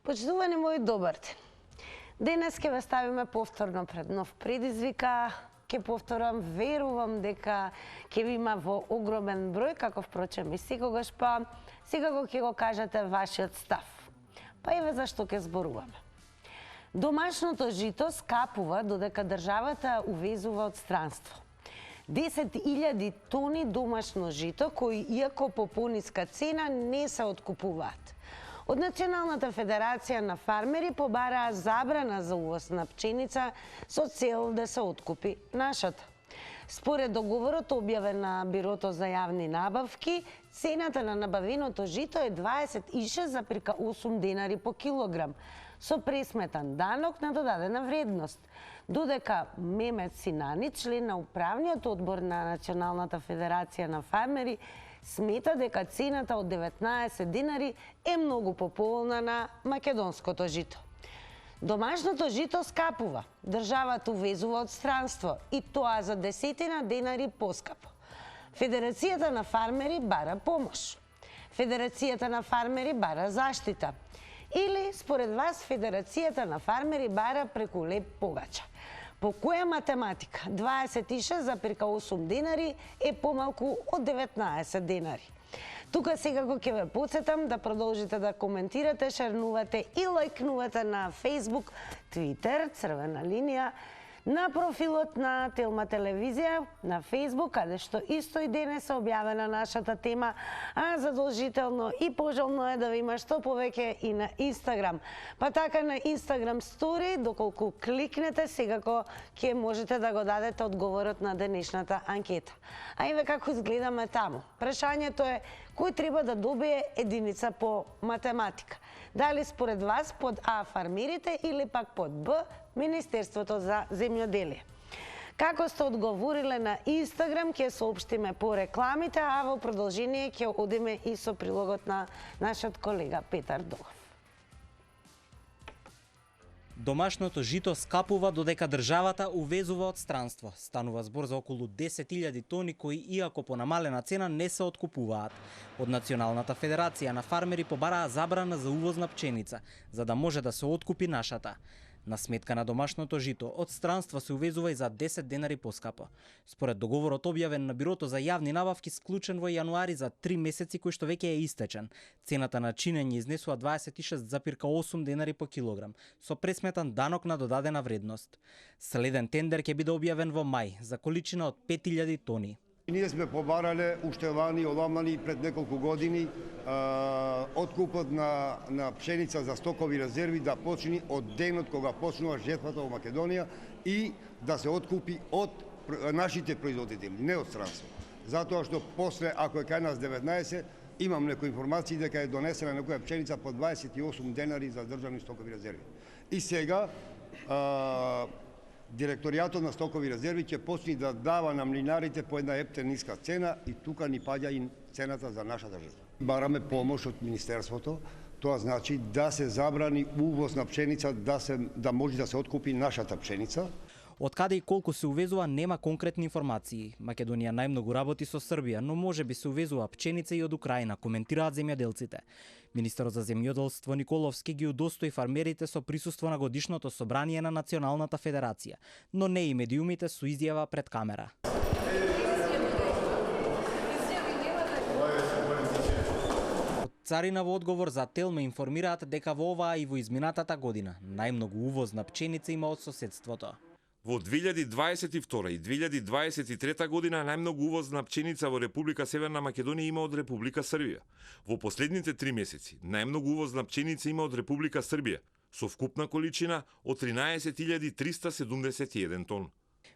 Почитувани мои, добар ден. Денес ќе ве ставиме повторно пред нов предизвика. Ќе повторам, верувам дека ќе ви има во огромен број, како впрочем и секогаш, па секако ќе го кажете вашиот став. Па еве зашто ќе зборуваме. Домашното жито скапува додека државата увезува од странство. 10.000 тони домашно жито, кои иако по пониска цена не се откупуваат. Од Националната федерација на фармери побараа забрана за увоз на пченица со цел да се откупи нашата. Според договорот објавен на Бирото за јавни набавки, цената на набавеното жито е 26,8 денари по килограм, со пресметан данок на додадена вредност. Додека Мемет Синани, член на управниот одбор на Националната федерација на фармери, смета дека цената од 19 динари е многу поповолна на македонското жито. Домашното жито скапува, државата увезува од странство и тоа за десетина денари поскапо. Федерацијата на фармери бара помош. Федерацијата на фармери бара заштита. Или, според вас, Федерацијата на фармери бара преку леп погача. По која математика 26,8 денари е помалку од 19 денари? Тука секако ќе ве потсетам да продолжите да коментирате, шернувате и лајкнувате на Facebook, Twitter, црвена линија, на профилот на Телма телевизија на Facebook, каде што исто и денес е објавена нашата тема, а задолжително и пожелно е да ви има што повеќе и на Instagram. Па така на Instagram Story, доколку кликнете, секако ќе можете да го дадете одговорот на денешната анкета. А еве како изгледаме таму. Прашањето е кој треба да добие единица по математика. Дали според вас под А фармерите или пак под Б Министерството за земјоделие. Како сте одговориле на Инстаграм, ќе соопштиме по рекламите, а во продолжение ќе одиме и со прилогот на нашиот колега Петар Догов. Домашното жито скапува додека државата увезува од странство. Станува збор за околу 10.000 тони кои иако по намалена цена не се откупуваат. Од Националната федерација на фармери побараа забрана за увоз на пченица, за да може да се откупи нашата. На сметка на домашното жито, од странство се увезува и за 10 денари поскапо. Според договорот објавен на Бирото за јавни набавки склучен во јануари за 3 месеци кој што веќе е истечен, цената на чинење изнесува 26,8 денари по килограм, со пресметан данок на додадена вредност. Следен тендер ќе биде објавен во мај за количина од 5.000 тони. Ние сме побарале уште лани, оламани пред неколку години откупот на пшеница за стокови резерви да почне од денот кога почнува жетвата во Македонија и да се откупи од нашите производители, не од странство. Затоа што после, ако е кај нас 19, имам некои информации дека е донесена некоја пшеница по 28 денари за државни стокови резерви. И сега Директоријатот на стокови резерви ќе почне да дава на млинарите по една ниска цена и тука ни паѓа и цената за нашата жито. Бараме помош од Министерството, тоа значи да се забрани увоз на пшеница, да може да се откупи нашата пшеница. Од каде и колку се увезува нема конкретни информации. Македонија најмногу работи со Србија, но може би се увезува пченица и од Украина, коментираат земјоделците. Министерот за земјоделство Николовски ги удостои фармерите со присуство на годишното собрание на Националната федерација, но не и медиумите со изјава пред камера. Од Царина во одговор за Телма информираат дека во оваа и во изминатата година најмногу увоз на пченица има од соседството. Во 2022 и 2023 година најмногу увоз на пченица во Република Северна Македонија има од Република Србија. Во последните 3 месеци најмногу увоз на пченица има од Република Србија, со вкупна количина од 13.371 тон.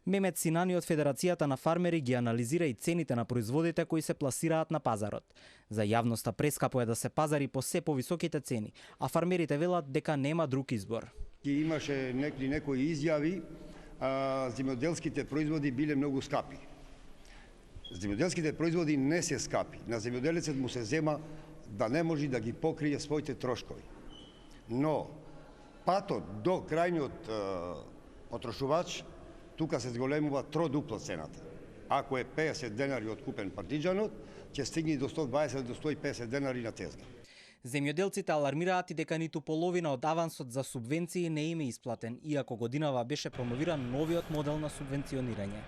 Мемет Синани од Федерацијата на фармери ги анализира и цените на производите кои се пласираат на пазарот. За јавноста прескапо е да се пазари по се повисоките цени, а фармерите велат дека нема друг избор. Имаше некои изјави, земјоделските производи биле многу скапи. Земјоделските производи не се скапи. На земјоделецот му се зема да не може да ги покрие своите трошкови. Но патот до крајниот потрошувач, тука се зголемува тродупло цената. Ако е 50 денари откупен партиџанот, ќе стигне до 120 до 150 денари на тезга. Земјоделците алармираат и дека ниту половина од авансот за субвенции не им е исплатен, иако годинава беше промовиран новиот модел на субвенционирање.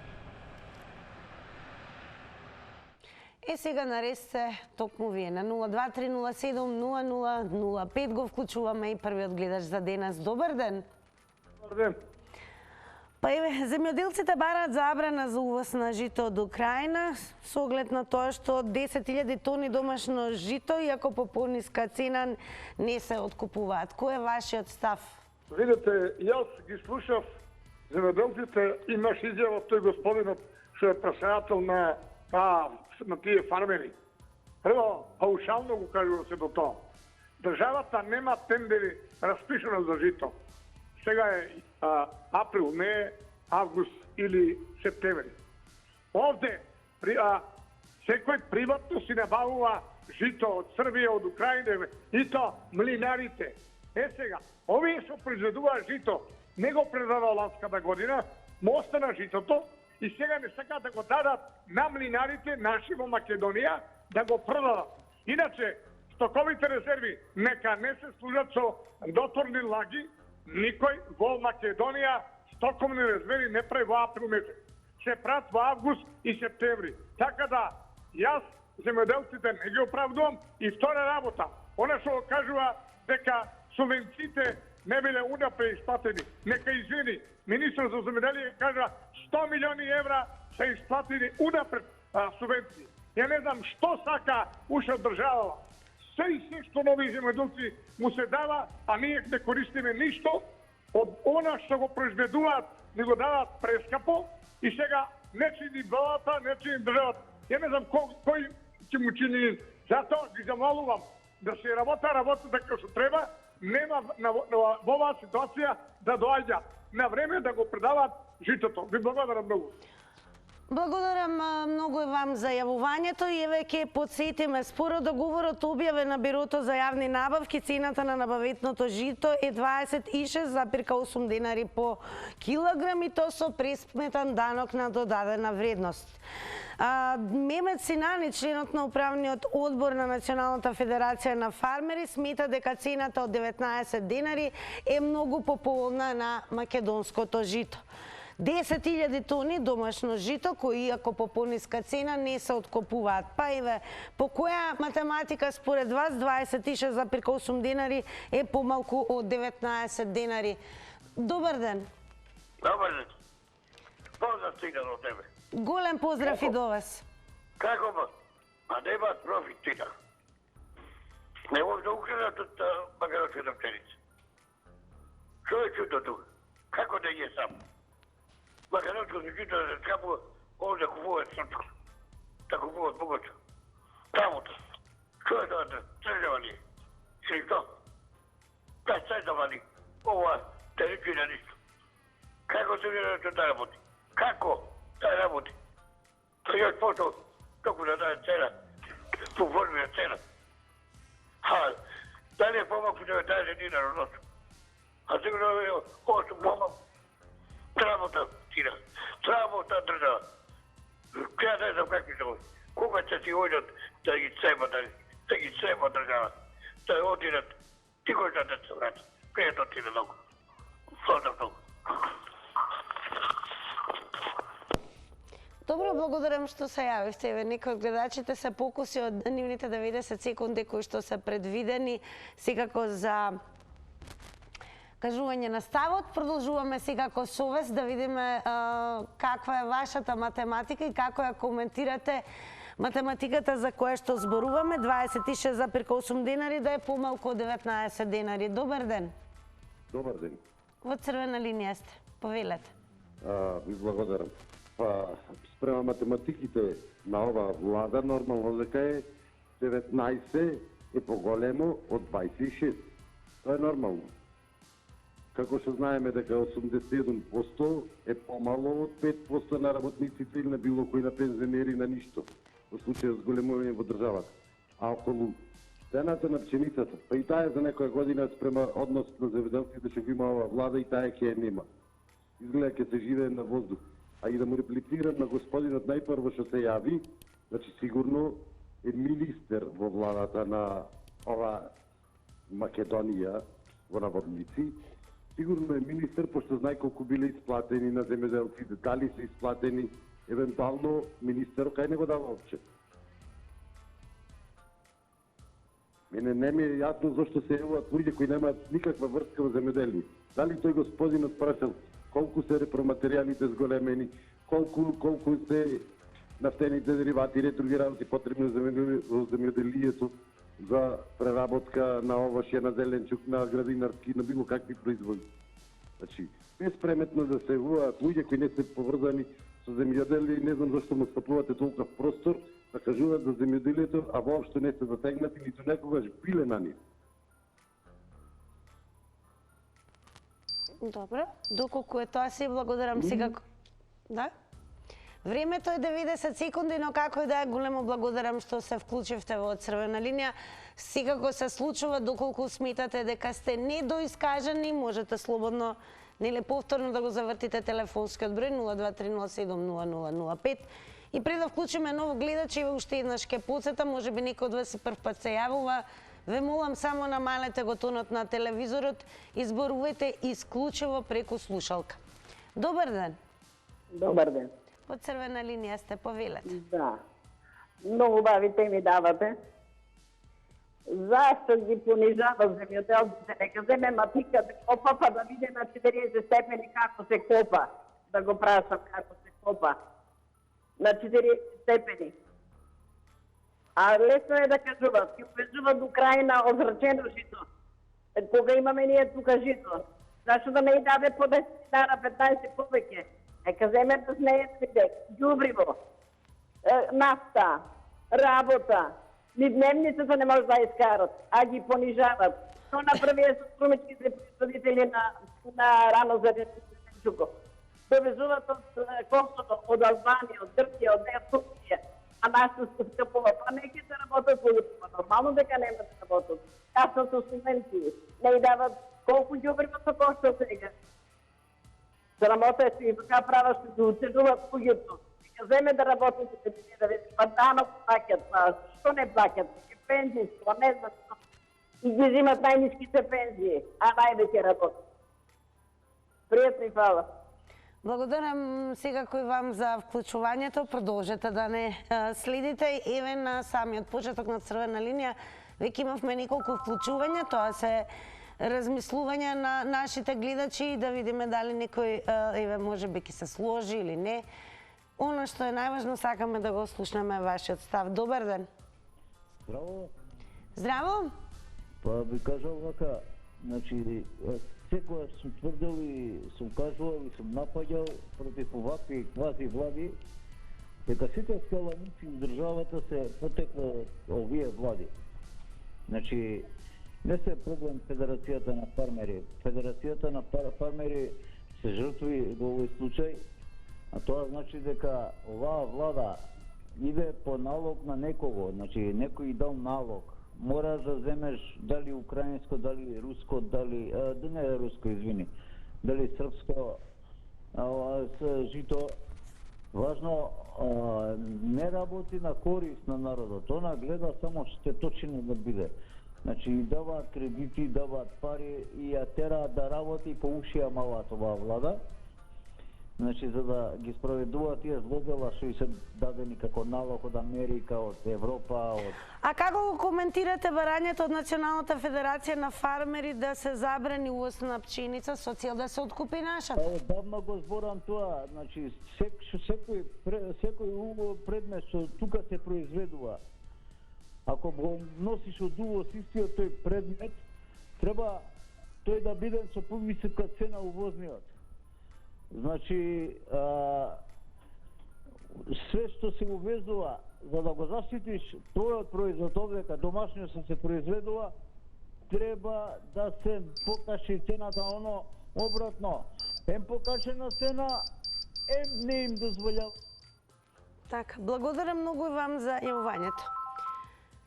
Сега наред сте токму вие на 023070005 го вклучуваме и првиот гледач за денес. Добар ден. Добар ден. Па еве, земјоделците бараат забрана за увоз на жито од Украина со оглед на тоа што 10.000 тони домашно жито, иако по пониска цена, не се откупуваат. Кој е вашиот став? Видите, јас ги слушав земјоделците и наш изјава тој господинот што е председател на тие фармери. Прво, паушално го кажува се до тоа. Државата нема тендери распишено за жито. Сега е април, не е август или септември. Овде секој приватно си набавува жито од Србија, од Украина и то млинарите. Сега, овие што произведуваат жито, не го предава ланската година, му остана житото и сега не сакаат да го дадат на млинарите наши во Македонија да го продадат. Иначе, стоковите резерви нека не се служат со доторни лаги, никој во Македонија стоковни резерви не прави во април месец. Се прават во август и септември. Така да, јас земјоделците не ги оправдувам. И втора работа, она што го кажува дека субвенциите не биле унапред исплатени. Нека извини, министр за земјоделие кажа 100 милиони евра се исплатени унапред субвенции. Ја не знам што сака уште од државава. Се и се што нови земјоделци му се дава, а ние не користиме ништо од она што го произведуваат, ни го даваат прескапо и сега не чини влада, не чини државата. Ја не знам кој ќе му чини. Затоа ги замолувам да се работа така што треба, нема во оваа ситуација да доаѓа на време да го предаваат житото. Ви благодарам многу. Благодарам многу и вам за јавувањето и еве ќе потсетиме според договорот објавен на Бирото за јавни набавки, цената на набавитното жито е 26,8 денари по килограм и то со пресметан данок на додадена вредност. Мемет Синани, членот на управниот одбор на Националната федерација на фармери, смета дека цената од 19 денари е многу пополна на македонското жито. 10.000 тони домашно жито, кои иако по пониска цена не се откупуваат. Па еве, по која математика според вас 26,8 денари е помалку од 19 денари? Добар ден. Добар ден. Поздрав стига до тебе. Голем поздрав и до вас. Како ба? А нема профит стига. Не може да украдат од македонската пшеница. Што е чудо тука? Како да е сам? Македонското жито да се скапува, овде да купуваат српско. Да купуваат богато. Работа. Што е тоа тржавани? Или што? Да тржавани. Ова да не чуја ништо. Како се вира да работи? Како да работи? Тоа јас пото току да даде цена. По форми на цена. Дали е помалку 19 динара носу? А сигурно е 8 помалку. Работа тира. Работа држава. Ја не знам какви се ови. Кога ќе си ојдат да ги цема држава. Да одират. Ти кој да те се врати. Пријатно ти многу. Поздрав многу. Добро, благодарам што се јавивте. Еве, некои од гледачите се покуси од нивните 90 секунди кои што се предвидени секако за кажување на ставот. Продолжуваме секако совест да видиме каква е вашата математика и како ја коментирате математиката за која што зборуваме. 26,8 денари да е помалку од 19 денари. Добар ден. Добар ден. Во црвена линија сте. Повелете. Ви благодарам. Па, спрема математиките на оваа влада, нормално дека е 19 е поголемо од 26. Тоа е нормално. Како што знаеме дека 87% е помало од 5% на работниците или на било кој на пензионери на ништо, во случај зголемување во државата. А околу цената на пшеницата, па и таа за некоја година спрема однос на земјоделците што има оваа влада и таа ќе нема. Изгледа ќе се живее на воздух. А и да му реплицирам на господинот најпрво што се јави, значи сигурно е министер во владата на ова Македонија во наводници, сигурно е министер, пошто знае колку биле исплатени на земјоделците, дали се исплатени, евентуално министер кај не го дава опче. Мене не ми е јасно зашто се јавуваат луѓе кои немаат никаква врска во земјоделие. Дали тој господинот прашал колку се репроматеријалите зголемени, колку се нафтените деривати, ретрогеранти потребни во земјоделието за преработка на овошје, на зеленчук, на градинарски, на било какви производи. Значи, безпреметно да се јавуваат луѓе кои не се поврзани со земјоделие, не знам зашто му стапувате толков простор да кажуваат за земјоделието, а воопшто не се засегнати, ниту некогаш биле на нив. Добро, доколку е тоа се благодарам сега. Да? Времето е 90 секунди, но како и да е, големо благодарам што се вклучивте во Црвена линија. Секако се случува, доколку сметате дека сте недоискажани, можете слободно нели повторно да го завртите телефонскиот број 0230700005. И пред да вклучиме ново гледач, и уште еднаш ке подсетам, можеби некој од вас и прв пат се јавува, ве молам само намалете го тонот на телевизорот и зборувате исклучиво преку слушалка. Добар ден. Добар ден. По Црвена линија сте, повелете. Да. Многу убави теми давате. Зашто ги понижава земјоделците? Нека земе матика да копа, па да види на 40 степени како се копа. Да го прашам како се копа. На 40 степени. А лесно е да кажуваат. Ќе увезуваат до Украина озрачено жито. Кога имаме ние тука жито? Зашто да не и даде по 10 дана, 15 повеќе? Нека земе да знеете, ѓубриво, нафта, работа, ни дневницата не може да искарат, а ги понижават. Што направија со струмичките производители на рано за зеленчуко? Довезуваат од Косово, од Албанија, од Грција, од Турција, а нашите се скапува. Па не ќе се работат луѓето, нормално дека нема да работат. Касно со субвенции, не и дават колку ѓубриво се кошта сега. Срамота е си, така права ще се оценуват луѓето. Нека земе да работите, да види, па данок плакат, па што не плакат? Пензијско, не знам што. И ги взимат најниските пензии, а највеќе работат. Пријатно и фала. Благодарам секако и вам за вклучувањето. Продолжете да не следите. Еве на самиот почеток на Црвена линија веќе имавме неколку вклучувања. Тоа се размислувања на нашите гледачи и да видиме дали некој еве можеби ќе се сложи или не. Она што е најважно, сакаме да го слушнеме вашиот став. Добар ден. Здраво. Здраво. Па би кажал вака, значи секојаш сум тврдел и сум кажувал и сум напаѓал против овакви квази влади, дека сите скаланици в државата се потекла од овие влади. Значи, не се проблем Федерацијата на фармери. Федерацијата на фармери се жртви во овој случај, а тоа значи дека оваа влада иде по налог на некого, значи некој дал налог. Мораш да земеш дали украинско, дали руско, дали не руско, извини, дали српско жито. Важно не работи на корист на народот. Она гледа само штеточина да биде. Значи даваат кредити, даваат пари и ја тера да работи по ушија малат оваа влада. Значи, за да ги спроведува тие злодела што и се дадени како налог од Америка, од Европа, од... А како го коментирате барањето од Националната федерација на фармери да се забрани увоз на пченица со цел да се откупи нашата? Давно го зборам тоа, значи секој предмет што тука се произведува, ако го носиш од увоз истиот тој предмет, треба тој да биде со повисока цена увозниот. Значи, све што се увезува, за да го заштитиш твојот производ овдека, домашниот што се произведува, треба да се покачи цената, оно обратно. Покачена цена, не им дозвољава. Така, благодарам многу и вам за јавувањето.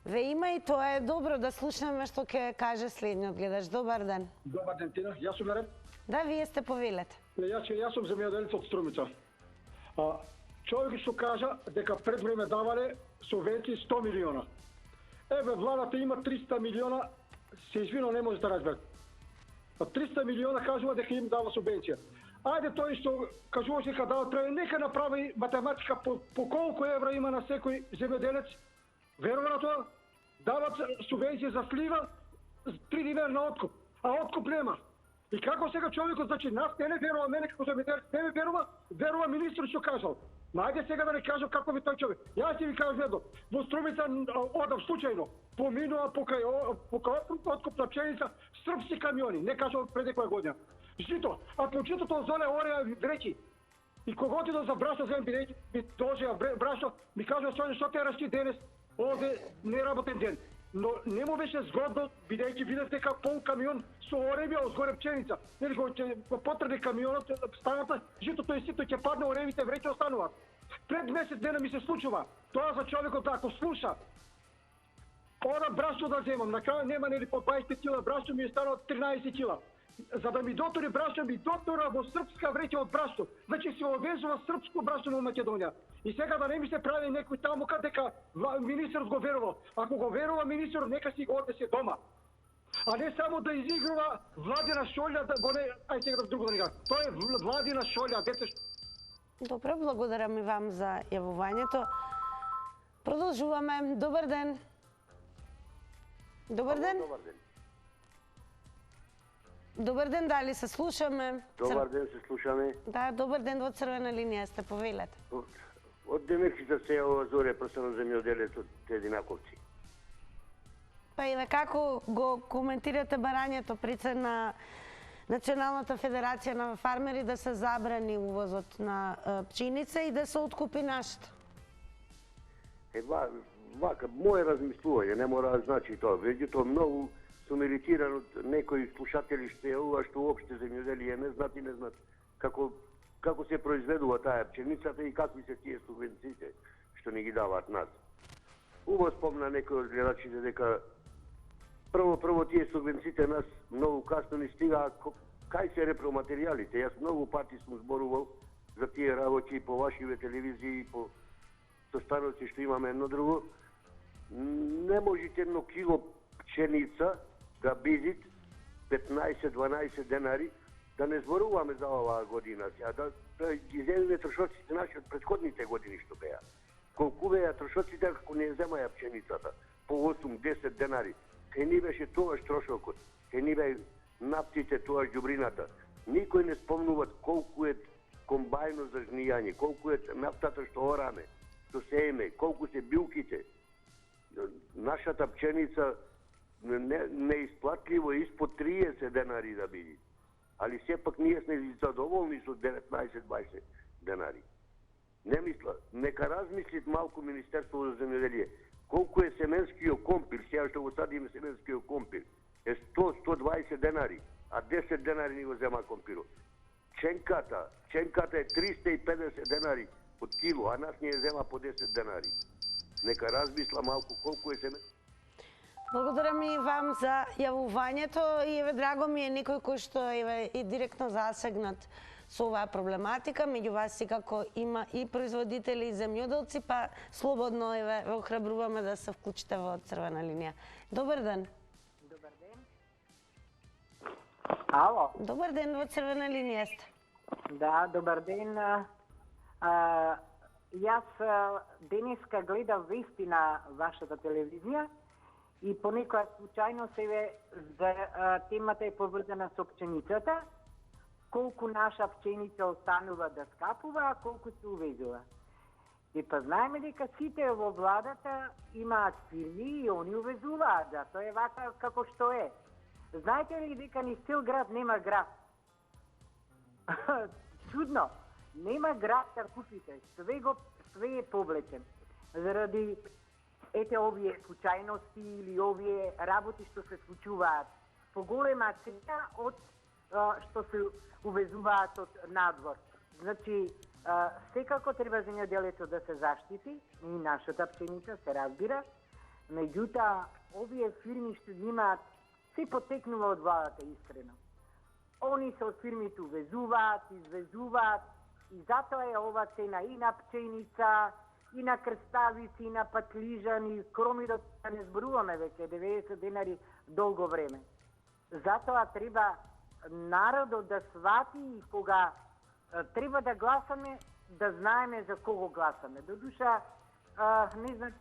Ве има и тоа е добро да слушнеме што ќе каже следниот гледач. Добар ден. Добар ден, Тина. Јас сум Мерен. Да, вие сте повелете. Јас сум земјоделец од Струмица. Човек што кажа дека пред време давале субвенции 100 милиона. Еве, владата има 300 милиона се извинувам, не може да разберат. 300 милиона кажува дека им дава субвенција. Ајде тој што кажуваше дека дава треба, нека направи математика по колку евра има на секој земјоделец. Верува на тоа? Дават субвенција за слива 3 динара на откуп, а откуп нема. И како сега човекот, значи нас не верува, мене како земјоделец не ме верува министр што кажал. Ма ајде сега да не кажам како ви тој човек. Јас ќе ви кажам едно. Во Струмица одам случајно, поминува покрај откуп на пшеница српски камиони, не кажам пред некоја година. Жито, а по житото золе ореа вреќи. И кога отидов за брашно земен бидејќи ми дожеа брашно, ми кажа што те рашти денес, овде не работен ден. Но не му беше згодно, бидејќи видев дека пол камион со оревија одгоре пченица. Нели го потрне камионот, станата, житото е сито, ќе падне оревите, вреќе остануваат. Пред месец дена ми се случува. Тоа за човекот ако слуша. Одам брашно да земам, на крај нема нели по 25 кила брашно, ми е станало 13 кила. За да ми дотури брашно, ми дотура во српска вреќа од брашно. Значи се овезува српско брашно во Македонија. И сега да не ми се прави некој таму дека министерот го верува. Ако го верува министерот, нека си го однесе дома. А не само да изигрува владина шолја, да го не... Ај сега да друго да не кажам. Тоа е владина шолја, дете. Добро, благодарам и вам за јавувањето. Продолжуваме. Добар ден. Добар ден. Добар ден. Добар ден, дали се слушаме? Добар ден, се слушаме. Да, добар ден, во црвена линија сте, повелете. Од Демирчица се јавува Зоре Прсанов земјоделец од Единаковци. Па и како го коментирате барањето прицед на Националната федерација на фармери да се забрани увозот на пченица и да се откупи нашата? Вака, моје размислување, не мора да значи тоа. Меѓутоа многу сум иритиран од некои слушатели што јавува што уопште земјоделие не знаат и не знаат како се произведува таа пченицата и какви се тие субвенциите што ни ги даваат нас. Убаво спомна некој од гледачите дека прво тие субвенциите нас многу касно ни стигаа кај се репроматеријалите. Јас многу пати сум зборувал за тие работи и по вашиве телевизии и по состаноци што имаме едно друго. Не можете едно кило пченица да бидит 15-12 денари, да не зборуваме за оваа година, да ги земеме трошоците наши од претходните години што беа. Колку беа трошоците како не земаја пченицата по 8-10 денари. Кај ни беше тоаш трошокот, кај ни бе нафтите, тоаш џубрината. Никој не спомнува колку е комбајно за жнијање, колку е нафтата што ораме, што сееме, колку се билките. Нашата пченица неисплатливо испод 30 денари да биде. Али сепак ние сме задоволни со 19-20 денари. Не мисла, нека размислит малку Министерство за земјоделие. Колку е семенскиот компир, сега што го садиме семенскиот компир, е 100-120 денари, а 10 денари ни го зема компирот. Ченката е 350 денари од кило, а нас ни ја зема по 10 денари. Нека размисла малку колку е семен. Благодарам и вам за јавувањето и еве драго ми е некој кој што еве и директно засегнат со оваа проблематика, меѓу вас секако има и производители и земјоделци, па слободно еве ве охрабруваме да се вклучите во црвена линија. Добар ден. Добар ден. Ало. Добар ден, во црвена линија сте. Да, добар ден. Јас денеска гледав вести на вашата телевизија и по некоја случајно се за темата е поврзана со пченицата. Колку наша пченица останува да скапува, а колку се увезува. И па знаеме дека сите во владата имаат фирми и они увезуваат, да, тоа е вака како што е. Знаете ли дека ни цел град нема град? Чудно, нема град да купите, све е повлечен. Заради ете овие случајности или овие работи што се случуваат. Поголема цена од што се увезуваат од надвор. Значи, секако треба земјоделието да се заштити, и нашата пченица се разбира, меѓутоа, овие фирми што ги имаат, се потекнува од владата искрено. Они се од фирмите увезуваат, извезуваат, и затоа е ова цена и на пченица, и на крставици, и на патлижан, и кромидот, да не зборуваме веќе 90 денари долго време. Затоа треба народот да свати и кога треба да гласаме, да знаеме за кого гласаме. До душа, не знам,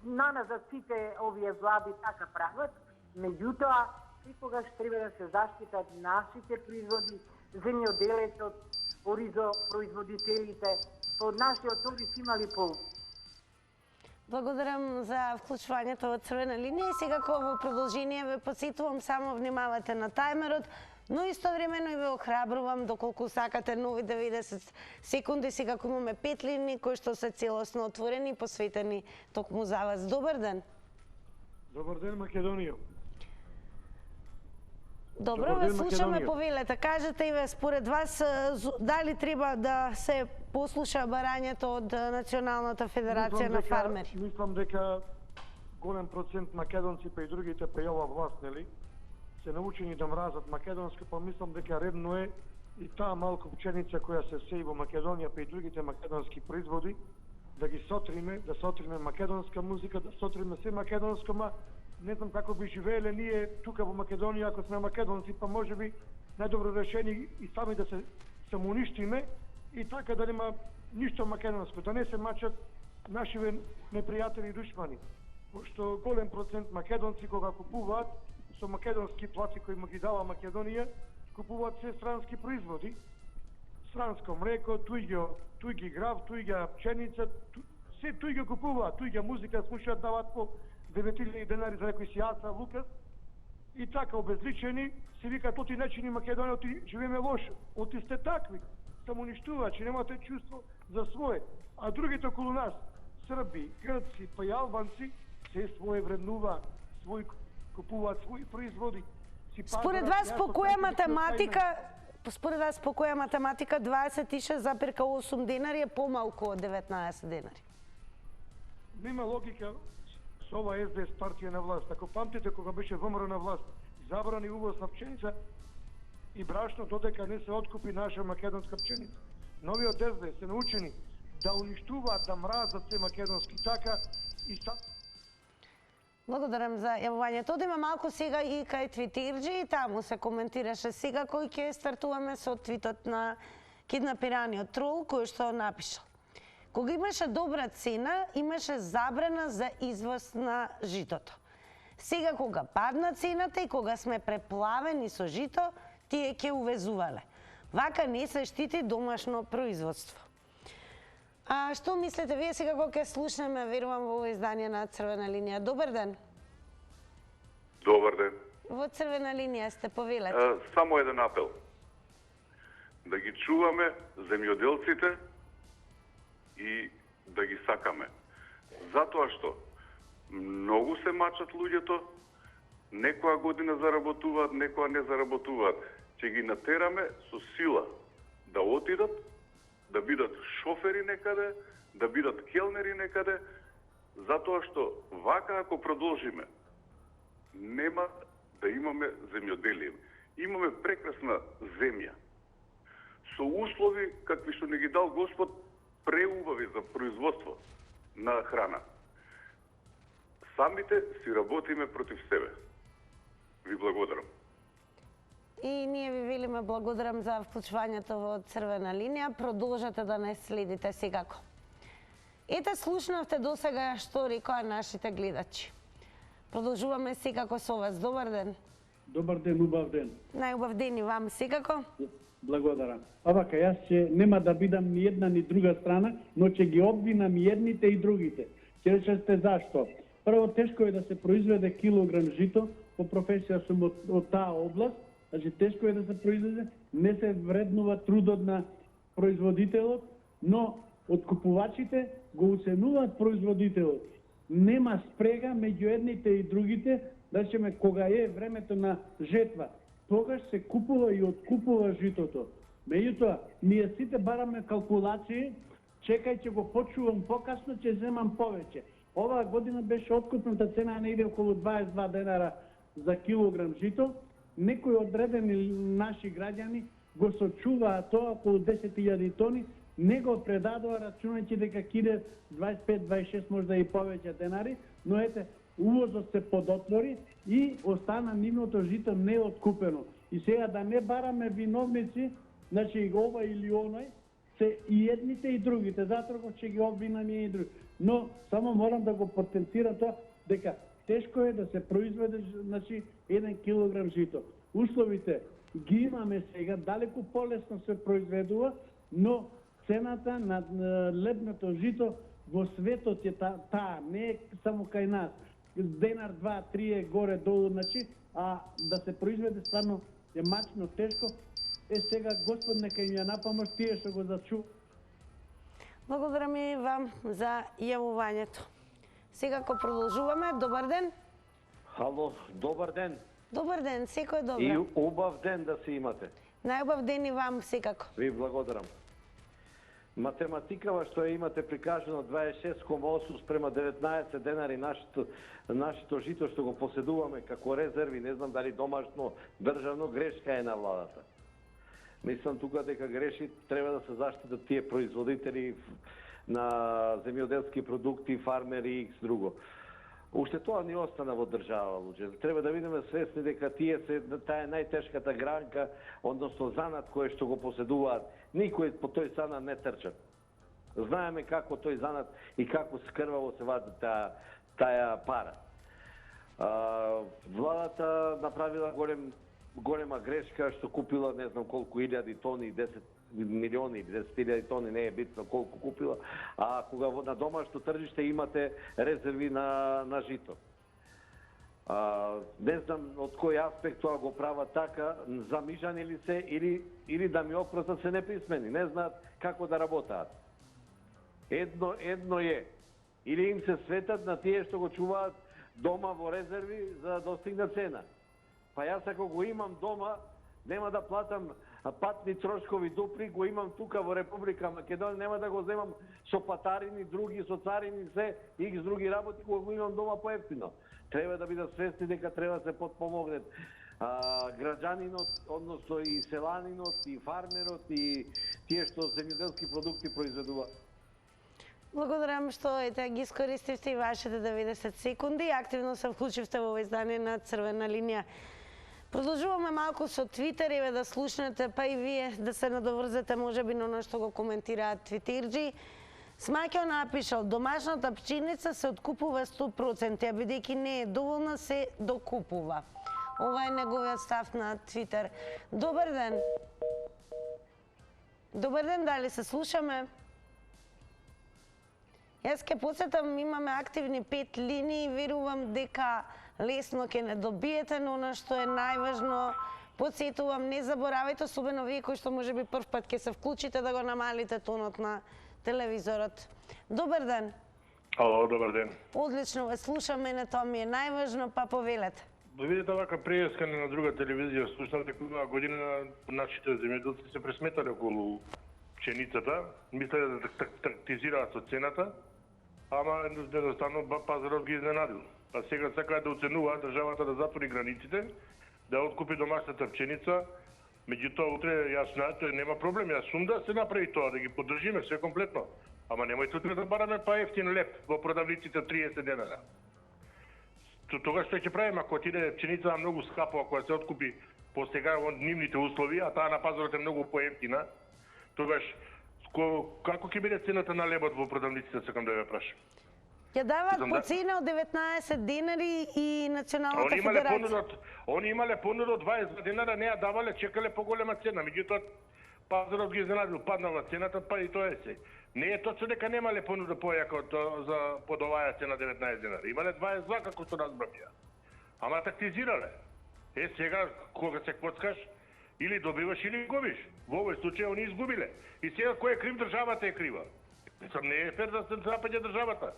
на нас за сите овие влади така прават, меѓутоа, секогаш треба да се заштитат нашите производи, земјоделецот, оризопроизводителите, од нашиот орис имали пол. Благодарам за вклучувањето во Црвена линија и секако во продолжение ве подсетувам само внимавате на тајмерот, но истовремено и ве охрабрувам доколку сакате нови 90 секунди, секако имаме 5 линии кои што се целосно отворени и посветени токму за вас. Добар ден. Добар ден, Македонија. Добро, ве слушаме, повелете. Кажете и ве, според вас, дали треба да се послуша барањето од Националната федерација на фармери? Мислам дека голем процент македонци, па и другите, па и ова власт, нели, се научени да мразат македонски, па мислам дека редно е и таа малку пченица која се сеи во Македонија, па и другите македонски производи, да ги сотриме, да сотриме македонска музика, да сотриме се македонско, ма не знам како би живееле ние тука во Македонија ако сме македонци, па може би најдобро решение и сами да се самоуништиме и така да нема ништо македонско, да не се мачат нашиве непријатели и душмани. Пошто голем процент македонци кога купуваат со македонски плати кои му ги дава Македонија, купуваат се странски производи. Странско млеко, туѓи грав, туѓа пченица, се туѓа купуваат, туѓа музика слушаат, даваат по 9.000 денари за некој сијаца, Лукас. И така обезличени, се викаат, оти не чини Македонија, оти живееме лошо. Оти сте такви, самоуништувачи, немате чувство за свое. А другите околу нас, Срби, Грци, па и Албанци, се свое вреднува, купуваат своји производи. Според вас, по која математика, 26,8 денари е помалку од 19 денари? Нема логика со ова СДС партија на власт. Ако памтите кога беше ВМРО на власт, забрани увоз на пченица и брашно додека не се откупи наша македонска пченица. Новиот СДС се научени да уништуваат, да мразат се македонски така и Благодарам за јавувањето. Одиме малку сега и кај Твитерџи и таму се коментираше сега кој ќе стартуваме со твитот на киднапираниот трол кој што напишал. Кога имаше добра цена, имаше забрана за извоз на житото. Сега кога падна цената и кога сме преплавени со жито, тие ќе увезувале. Вака не се штити домашно производство. А што мислите вие сега кога ќе слушнеме, верувам, во издание на Црвена линија? Добар ден. Добар ден. Во Црвена линија сте, повелете. Само еден апел. Да ги чуваме земјоделците и да ги сакаме. Затоа што многу се мачат луѓето, некоја година заработуваат, некоја не заработуваат. Ќе ги натераме со сила да отидат, да бидат шофери некаде, да бидат келнери некаде, затоа што вака ако продолжиме, нема да имаме земјоделие. Имаме прекрасна земја, со услови какви што не ги дал Господ, преубави за производство на храна. Самите си работиме против себе. Ви благодарам. И ние ви велиме благодарам за вклучувањето во Црвена линија. Продолжете да не следите секако. Ете, слушнавте досега што рекоа нашите гледачи. Продолжуваме секако со вас. Добар ден. Добар ден, убав ден. Најубав ден и вам секако. Благодарам. Овака, јас ќе нема да бидам ни една ни друга страна, но ќе ги обвинам и едните и другите. Ќе речете зашто. Прво, тешко е да се произведе килограм жито, по професија сум од таа област, значи тешко е да се произведе, не се вреднува трудот на производителот, но откупувачите го уценуваат производителот. Нема спрега меѓу едните и другите, да речеме кога е времето на жетва, тогаш се купува и откупува житото. Меѓутоа, ние сите бараме калкулации, чекај ќе го почувам покасно, ќе земам повеќе. Оваа година беше откупната цена негде околу 22 денара за килограм жито. Некои одредени наши граѓани го сочуваат тоа околу 10.000 тони, не го предадоа рачунајќи дека ќе иде 25-26 можда и повеќе денари, но ете, увозот се подотвори и остана нивното жито неоткупено. И сега да не бараме виновници, значи ова или оној, се и едните и другите, затоа ќе ги обвинам и други. Но само морам да го потенцирам тоа, дека тешко е да се произведе, значи, 1 килограм жито. Условите ги имаме сега, далеку полесно се произведува, но цената на лебното жито во светот е таа, не е само кај нас. Денар, 2-3 е горе-долу, значи, а да се произведе стварно е мачно тешко. Сега Господ нека им ја напомош тие што го зачу. Благодарам и вам за јавувањето. Сега ако продолжуваме, добар ден. Хало, добар ден. Добар ден, секој е добро. И убав ден да се имате. Најубав ден и вам секако. Ви благодарам. Математикава што ја имате прикажано 26,8 спрема 19 денари нашето жито што го поседуваме како резерви, не знам дали домашно, државно, грешка е на владата. Мислам тука дека греши, треба да се заштитат тие производители на земјоделски продукти, фармери и друго. Уште тоа не остана во држава, луѓе. Треба да бидеме свесни дека тие се таа е најтешката гранка, односно занат кој што го поседуваат. Никој по тој занат не трча. Знаеме како тој занат и како скрваво се вади таа пара. Владата направила голема грешка што купила не знам колку илјади тони, 10 милиони, 10.000 тони, не е битно колку купила, а кога на домашно тржиште имате резерви на жито. Не знам од кој аспект тоа го прават така, замижани ли се или да ми опростат се неписмени, не знаат како да работаат. Едно е, или им се светат на тие што го чуваат дома во резерви за да достигна цена. Па јас ако го имам дома, нема да платам патни трошкови дупли, го имам тука во Република Македонија, нема да го земам со патарини, други, со царини, се, икс други работи, кога го имам дома поевтино. Треба да бидат свесни дека треба да се подпомогнат граѓанинот, односно и селанинот, и фармерот, и тие што земјоделски продукти произведуваат. Благодарам што ги искористивте и вашите 90 секунди. Активно се вклучивте во издание на Црвена линија. Продолжуваме малку со Твитер, еве да слушнете, па и вие да се надоврзете можеби на оно што го коментираат твитерџи. Смаќо напишал, домашната пченица се откупува 100%, а бидејќи не е доволна се докупува. Ова е неговиот став на Твитер. Добар ден. Добар ден, дали се слушаме? Јас ке подсетам, имаме активни 5 линии, верувам дека лесно ќе не добиете, но она што е најважно, подсетувам, не заборавајте, особено вие кои што можеби прв пат ќе се вклучите, да го намалите тонот на телевизорот. Добар ден. Ало, добар ден. Одлично ве слушам, мене тоа ми е најважно, па повелете. Да видите вака преескане на друга телевизија, слушнав дека оваа година нашите земјоделци се пресметале околу пченицата, мислеле да тактизираат со цената, ама едноставно пазарот ги изненадил. А сега сакаат да оценуваат државата да затвори границите, да откупи домашната пченица. Меѓутоа утре јас знаат, нема проблем, јас сум да се направи тоа, да ги поддржиме се комплетно. Ама немојте утре да бараме па ефтин леп во продавниците 30 денара. Тогаш што ќе правиме ако отиде пченица многу скапо, ако се откупи по сега во нивните услови, а таа на пазарот е многу поевтина, тогаш како ќе биде цената на лебот во продавниците, сакам да ја прашам. Ја даваат по цена од 19 денари и Националната федерација. Они имале понуда од 20 денара, не ја давале, чекале поголема цена. Меѓутоа, пазарот ги изненадил, паднала цената, па и тоа е се. Не е точно дека немале понуда појака за под оваа цена 19 денари. Имале 22, како што разбрав ја. Ама тактизирале. Сега, кога се коцкаш, или добиваш или губиш. Во овој случај они изгубиле. И сега кој е крив, државата е крива. Не е фер да се запаѓа државата.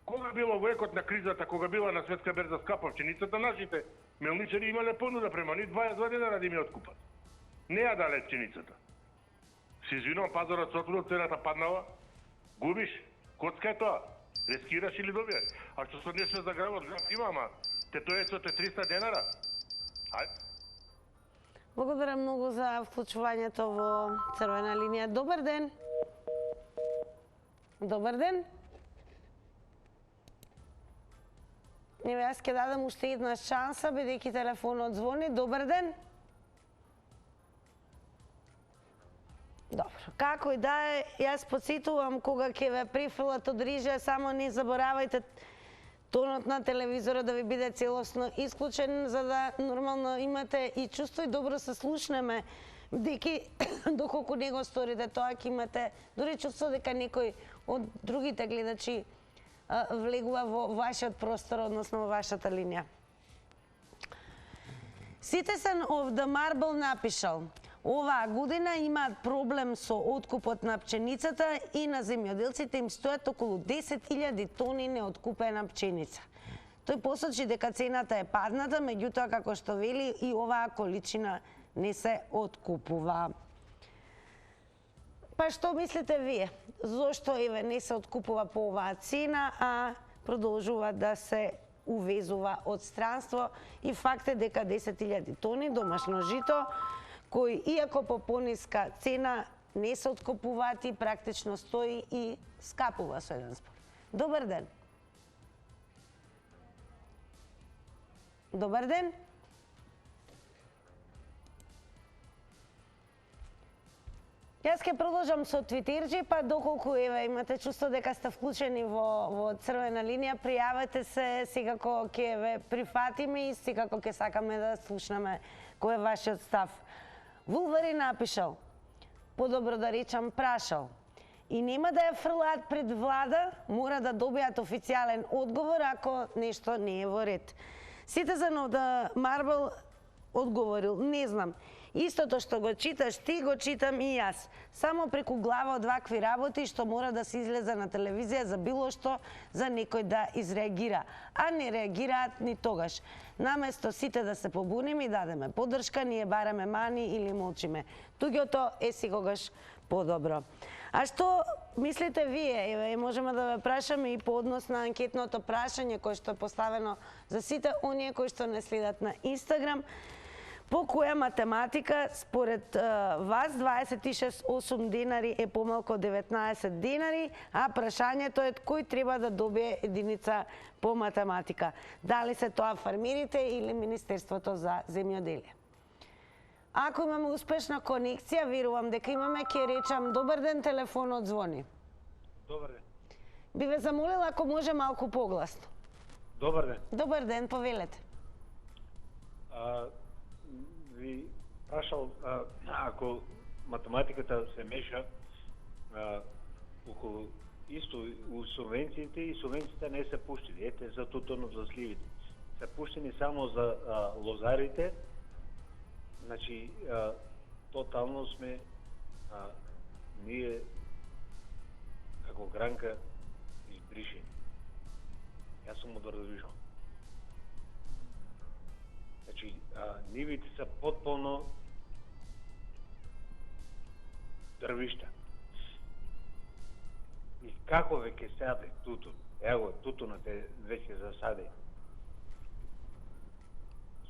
Кога било во екот на кризата, кога била на светска берза скапа пченицата, нашите мелничари имале понуда према ни 22 денара да им ја откупат. Не ја дале пченицата. Се извинувам, пазарот се отворил, цената паднала, губиш, коцка е тоа. Рискираш или добиеш. А што се нешто за гравот, грав има, ама тетоецот е 300 денара. Ајде. Благодарам многу за вклучувањето во Црвена линија. Добар ден. Добар ден. Еве, јас ќе дадам уште една шанса, бидејќи телефонот звони. Добар ден. Добро, како и да е, јас подсетувам кога ќе ве прифрлат од рижа, само не заборавајте тонот на телевизорот да ви биде целосно исклучен, за да нормално имате и чувство и добро се слушнеме, деки доколку не го сторите тоа, ќе имате дури чувство дека некој од другите гледачи влегува во вашиот простор, односно во вашата линија. Citizen of the Marble напишал: оваа година имаат проблем со откупот на пченицата и на земјоделците им стојат околу 10.000 тони неоткупена пченица. Тој посочи дека цената е падната, меѓутоа како што вели и оваа количина не се откупува. Па што мислите вие? Зошто еве не се откупува по оваа цена, а продолжува да се увезува од странство? И факт е дека 10.000 тони домашно жито, кои иако по пониска цена не се откупуваат и практично стои и скапува со еден збор. Добар ден. Добар ден. Јас ќе продолжам со Твитерџи, па доколку еве имате чувство дека сте вклучени во црвена линија, пријавете се, секако ќе ве прифатиме и секако ќе сакаме да слушнеме кој е вашиот став. Вулвари напишал: подобро да речам прашал. И нема да ја фрлаат пред влада, мора да добијат официјален одговор ако нешто не е во ред. Citizen of the Marble одговорил: не знам. Истото што го читаш ти, го читам и јас. Само преку глава од вакви работи што мора да се излезе на телевизија за било што, за некој да изреагира. А не реагираат ни тогаш. Наместо сите да се побуниме и дадеме поддршка, ние бараме мани или молчиме. Туѓото е секогаш подобро. А што мислите вие? Еве, можеме да ве прашаме и по однос на анкетното прашање кое што е поставено за сите оние кои што не следат на Инстаграм. По која математика според вас 26,8 денари е помалку од 19 денари, а прашањето е кој треба да добие единица по математика? Дали се тоа фармерите или Министерството за земјоделие? Ако имаме успешна конекција, верувам дека имаме, ќе речам добар ден, телефонот звони. Добар ден. Би ве замолила ако може малку погласно. Добар ден. Добар ден, повелете. Ви прашал, ако математиката се меша околу исто у субвенциите и субвенциите не се пуштени. Ете за тутунот, за сливите. Се пуштени само за лозарите. Значи, тотално сме ние како гранка избришени. Јас сум од Родовишко. Значи, нивите се потполно дрвишта. И како веќе саде тутун? Ево, тутунот е веќе засаде.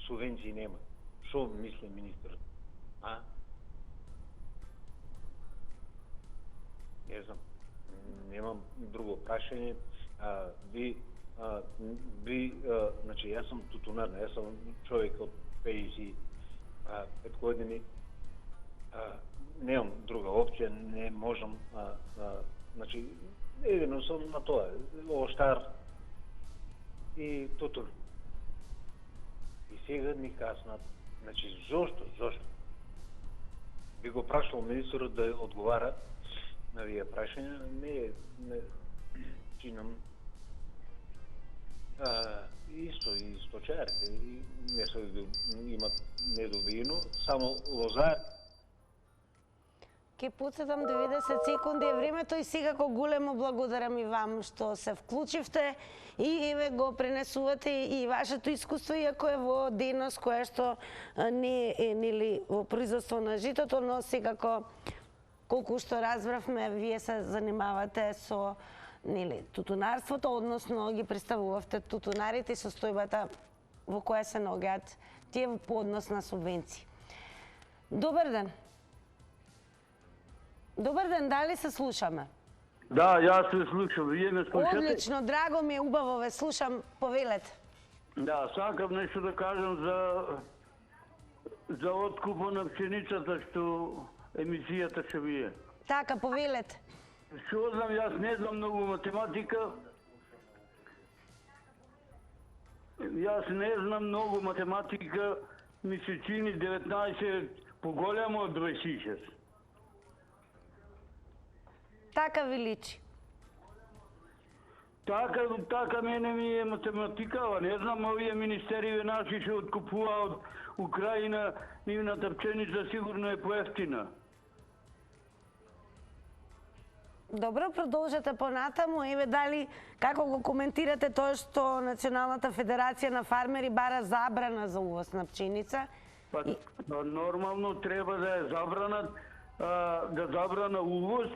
Субвенции нема. Што мисли министерот? Не знам. Немам друго прашање. Значи, јас сум тутунар, јас сум човек од 55 години. Немам друга опција, не можам. Значи, едино сум на тоа, оштар и тутун. И сега ни каснат. Значи, зошто? Би го прашал министерот да одговара на вие прашања, не чинам. Исто и сточарите не се имат недобиено, само лозар. Ке подсетам 90 секунди е времето и секако големо благодарам и вам што се вклучивте и еве го пренесувате и вашето искуство, иако е во дејност која што не е нели во производство на житото, но секако колку што разбравме, вие се занимавате со нели тутунарството, односно ги представувавте тутунарите и состојбата во која се наоѓаат тие по однос на субвенции. Добар ден. Добар ден, дали се слушаме? Да, јас се слушам, вие ме слушате? Одлично, драго ми е, убаво ве слушам, повелете. Да, сакам нешто да кажам за откупот на пшеницата што емисијата ќе бие. Така, повелете. Што знам, јас не знам многу математика. Јас не знам многу математика, ми се чини 19 поголемо од 26. Така ви личи. Така мене ми е математикава. Не знам, овие министериви наши што откупува од Украина, нивната пченица сигурно е поевтина. Добро, продолжете понатаму. Еве дали како го коментирате тоа што Националната федерација на фармери бара забрана за увоз на пченица? Па, нормално треба да е забрана увоз,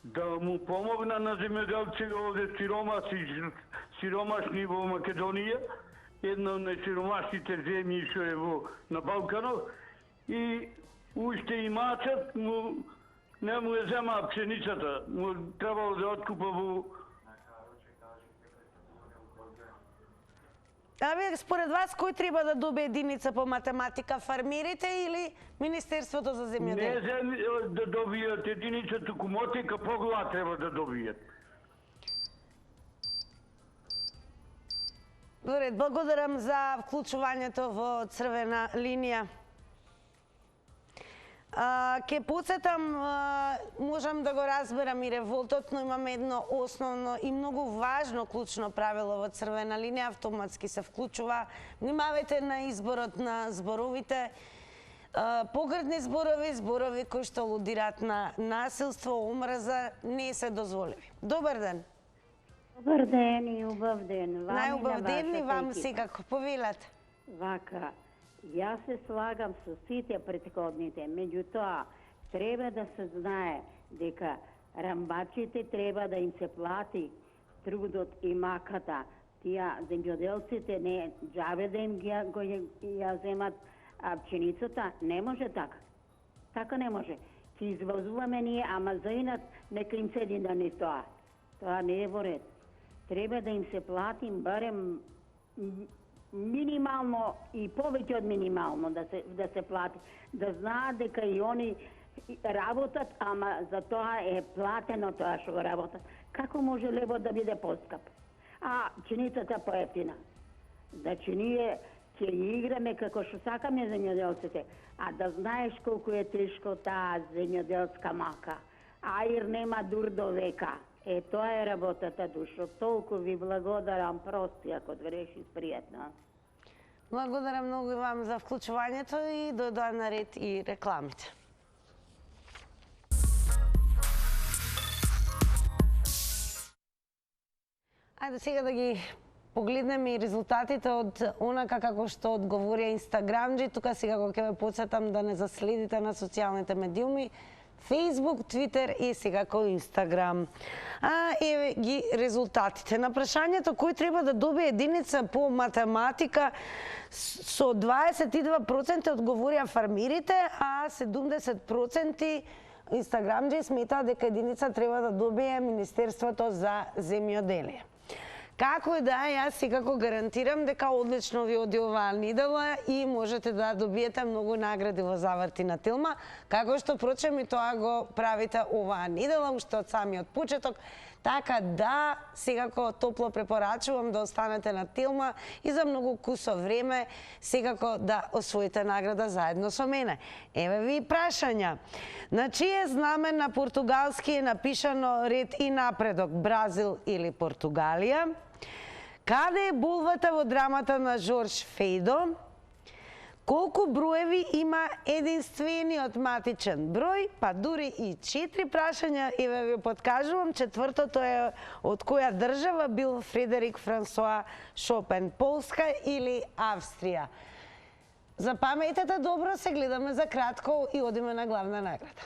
да му помогна на земјоделци овде сиромашни во Македонија, една од најсиромашните земји што е на Балканов, и уште и мачат не му е зема пшеницата, му требало да откупа во... Абе, според вас, кој треба да добие единица по математика, фармерите или Министерството за земјоделие? Не да добијат единица, туку мотика по глава треба да добијат. Добре, благодарам за вклучувањето во црвена линија. Ке подсетам, можам да го разберам и револтот, но имаме едно основно и многу важно клучно правило во црвена линија, автоматски се вклучува. Внимавајте на изборот на зборовите. Погрдни зборови, зборови кои што алудираат на насилство, омрза, не се дозволиви. Добар ден. Добар ден и убав ден. Најубав ден и вам секако. Повелете. Вака, јас се слагам со сите претходните, меѓутоа треба да се знае дека рамбачите треба да им се плати трудот и маката. Тие земјоделците не џабе да им ја земат пченицата, не може така. Така не може. Ќе извозуваме ние, ама за инат нека им седи на ни тоа. Тоа не е во ред. Треба да им се плати барем минимално и повеќе од минимално да се плати. Да знаат дека и они работат, ама за тоа е платено тоа што го работат. Како може лебот да биде поскап? А пченицата поевтина. Значи ние ќе играме како што сакаме земјоделците, а да знаеш колку е тешко таа земјоделска мака. Аир нема дур до века. Тоа е работата, душо. Толку ви благодарам, прости ако греши пријатно. Благодарам многу и вам за вклучувањето и дојдоа на ред и рекламите. Ајде сега да ги погледнеме и резултатите од онака како што одговорија Инстаграмџи. Тука сега го ќе ве подсетам да не заследите на социјалните медиуми Facebook, Twitter и секако Instagram. Еве ги резултатите. На прашањето кој треба да добие единица по математика, со 22% одговорија фармерите, а 70% Инстаграмџи сметаат дека единица треба да добие Министерството за земјоделие. Како и да, јас секако гарантирам дека одлично ви оди оваа недела и можете да добиете многу награди во заврти на Тилма, како што прочем и тоа го правите оваа недела, уште од самиот почеток. Така да, секако топло препорачувам да останете на Тилма и за многу кусо време секако да освоите награда заедно со мене. Еве ви прашања. На чие знаме на португалски е напишано ред и напредок, Бразил или Португалија? Каде е булвата во драмата на Жорж Фейдо? Колку броеви има единствениот матичен број? Па дури и 4 прашања, еве ви подкажувам. Четвртото е од која држава бил Фредерик Франсоа Шопен, Полска или Австрија? Запаметете добро, се гледаме за кратко и одиме на главна награда.